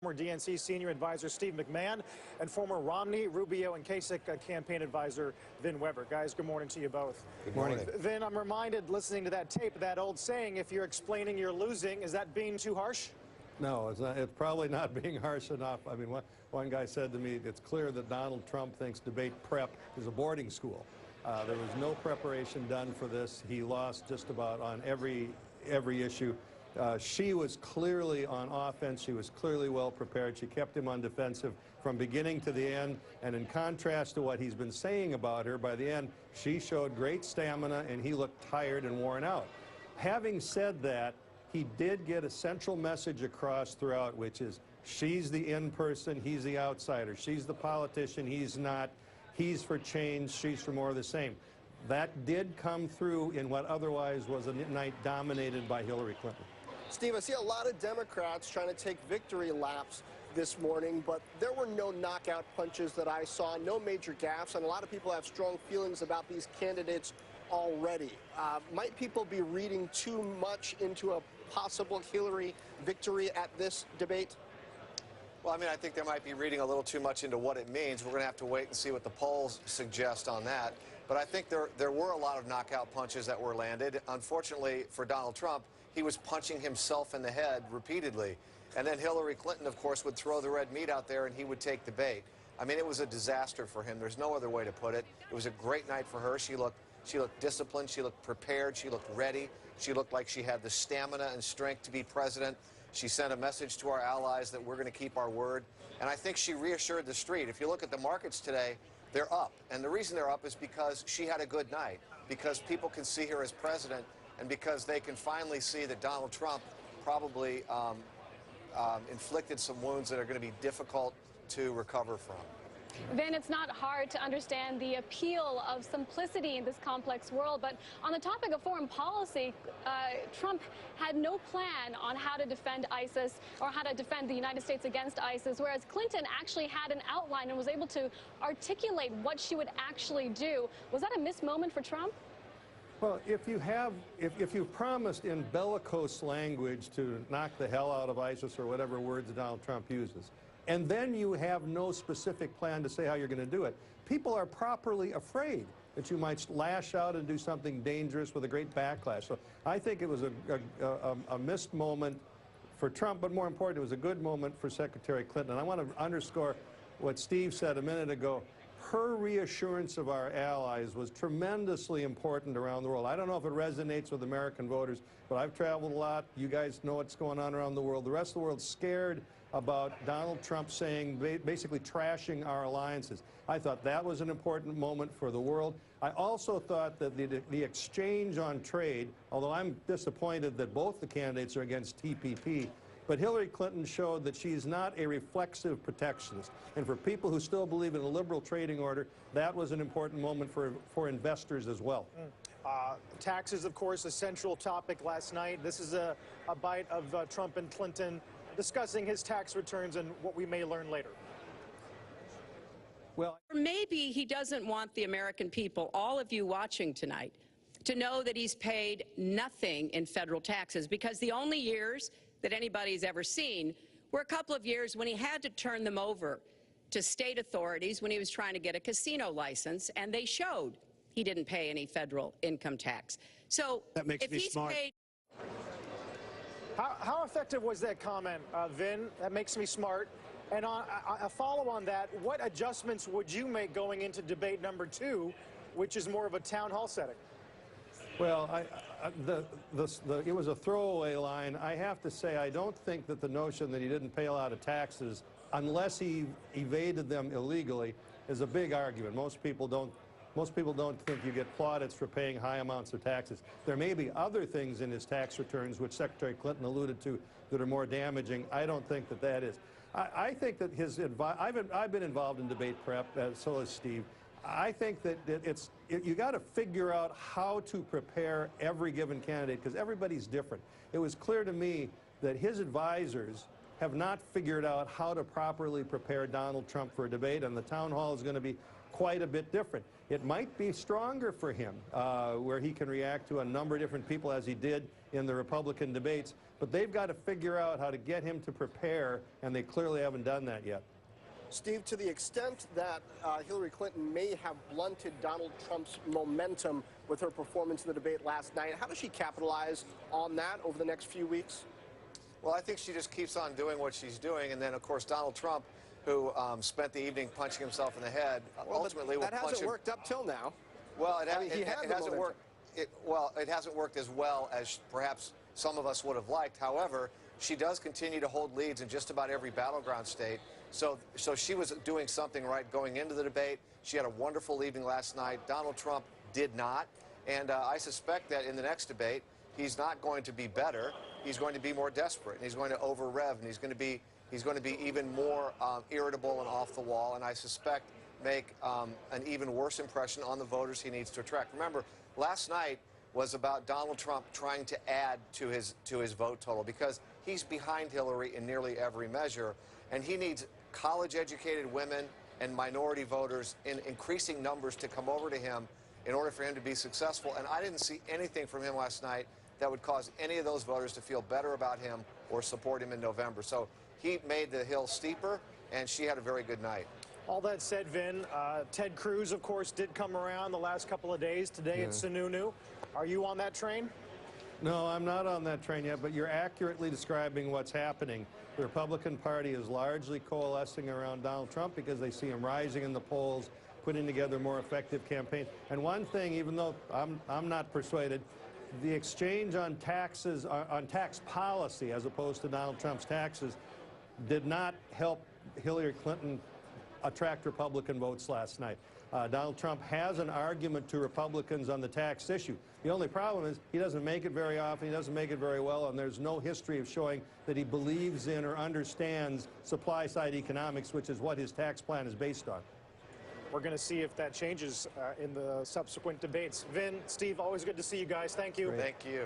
Former DNC senior advisor Steve McMahon and former Romney, Rubio, and Kasich campaign advisor Vin Weber. Guys, good morning to you both. Good morning. Vin, I'm reminded, listening to that tape, that old saying, if you're explaining you're losing, is that being too harsh? No, it's not. It's probably not being harsh enough. I mean, one guy said to me, it's clear that Donald Trump thinks debate prep is a boarding school. There was no preparation done for this. He lost just about on every issue. She was clearly on offense. She was clearly well prepared. She kept him on defensive from beginning to the end. And in contrast to what he's been saying about her, by the end, she showed great stamina and he looked tired and worn out. Having said that, he did get a central message across throughout, which is she's the in-person, he's the outsider. She's the politician, he's not. He's for change, she's for more of the same. That did come through in what otherwise was a night dominated by Hillary Clinton. Steve, I see a lot of Democrats trying to take victory laps this morning, but there were no knockout punches that I saw, no major gaffes, and a lot of people have strong feelings about these candidates already. Might people be reading too much into a possible Hillary victory at this debate? Well, I mean, I think they might be reading a little too much into what it means. We're going to have to wait and see what the polls suggest on that. But I think there were a lot of knockout punches that were landed. Unfortunately for Donald Trump, he was punching himself in the head repeatedly. And then Hillary Clinton, of course, would throw the red meat out there and he would take the bait. I mean, it was a disaster for him. There's no other way to put it. It was a great night for her. She looked disciplined. She looked prepared. She looked ready. She looked like she had the stamina and strength to be president. She sent a message to our allies that we're going to keep our word. And I think she reassured the street. If you look at the markets today, they're up. And the reason they're up is because she had a good night, because people can see her as president, and because they can finally see that Donald Trump probably inflicted some wounds that are going to be difficult to recover from. Vin, it's not hard to understand the appeal of simplicity in this complex world, but on the topic of foreign policy, Trump had no plan on how to defend ISIS or how to defend the United States against ISIS, whereas Clinton actually had an outline and was able to articulate what she would actually do. Was that a missed moment for Trump? Well, if you've promised in bellicose language to knock the hell out of ISIS or whatever words Donald Trump uses, and then you have no specific plan to say how you're going to do it, people are properly afraid that you might lash out and do something dangerous with a great backlash. So I think it was a missed moment for Trump, but more important, it was a good moment for Secretary Clinton. And I want to underscore what Steve said a minute ago. Her reassurance of our allies was tremendously important around the world. I don't know if it resonates with American voters, but I've traveled a lot. You guys know what's going on around the world. The rest of the world's scared about Donald Trump saying, basically trashing our alliances. I thought that was an important moment for the world. I also thought that the exchange on trade, although I'm disappointed that both the candidates are against TPP, but Hillary Clinton showed that she's not a reflexive protectionist. And for people who still believe in a liberal trading order, that was an important moment for investors as well. Taxes, of course, a central topic last night. This is a bite of Trump and Clinton discussing his tax returns and what we may learn later. Well, maybe he doesn't want the American people, all of you watching tonight, to know that he's paid nothing in federal taxes, because the only years that anybody's ever seen were a couple of years when he had to turn them over to state authorities when he was trying to get a casino license, and they showed he didn't pay any federal income tax. So that makes if me he's smart. paid... How effective was that comment, Vin? That makes me smart. And a follow on that, what adjustments would you make going into debate number 2, which is more of a town hall setting? Well, it was a throwaway line. I have to say, I don't think that the notion that he didn't pay a lot of taxes, unless he evaded them illegally, is a big argument. Most people don't think you get plaudits for paying high amounts of taxes. There may be other things in his tax returns, which Secretary Clinton alluded to, that are more damaging. I don't think that that is. I think that his advice, I've been involved in debate prep, so has Steve. I think that you got to figure out how to prepare every given candidate, because everybody's different. It was clear to me that his advisors have not figured out how to properly prepare Donald Trump for a debate, and the town hall is going to be quite a bit different. It might be stronger for him, where he can react to a number of different people as he did in the Republican debates, but they've got to figure out how to get him to prepare, and they clearly haven't done that yet. Steve, to the extent that Hillary Clinton may have blunted Donald Trump's momentum with her performance in the debate last night, how does she capitalize on that over the next few weeks? Well, I think she just keeps on doing what she's doing, and then, of course, Donald Trump, who spent the evening punching himself in the head, ultimately will punch him. That hasn't worked up till now. Well, it hasn't worked. It hasn't worked as well as perhaps some of us would have liked. However, she does continue to hold leads in just about every battleground state. So she was doing something right going into the debate. She had a wonderful evening last night. Donald Trump did not. And I suspect that in the next debate, he's not going to be better. He's going to be more desperate, and he's going to over-rev, and he's going to be even more irritable and off the wall, and I suspect make an even worse impression on the voters he needs to attract. Remember, last night was about Donald Trump trying to add to his vote total, because he's behind Hillary in nearly every measure, and he needs college-educated women and minority voters in increasing numbers to come over to him in order for him to be successful. And I didn't see anything from him last night that would cause any of those voters to feel better about him or support him in November. So he made the hill steeper, and she had a very good night. All that said, Vin, Ted Cruz, of course, did come around the last couple of days. Today at Sununu. Are you on that train? No, I'm not on that train yet, but you're accurately describing what's happening. The Republican Party is largely coalescing around Donald Trump because they see him rising in the polls, putting together more effective campaigns. And one thing, even though I'm not persuaded, the exchange on taxes, on tax policy as opposed to Donald Trump's taxes, did not help Hillary Clinton attract Republican votes last night. Donald Trump has an argument to Republicans on the tax issue. The only problem is he doesn't make it very often, he doesn't make it very well, and there's no history of showing that he believes in or understands supply-side economics, which is what his tax plan is based on. We're going to see if that changes in the subsequent debates. Vin, Steve, always good to see you guys. Thank you. Thank you.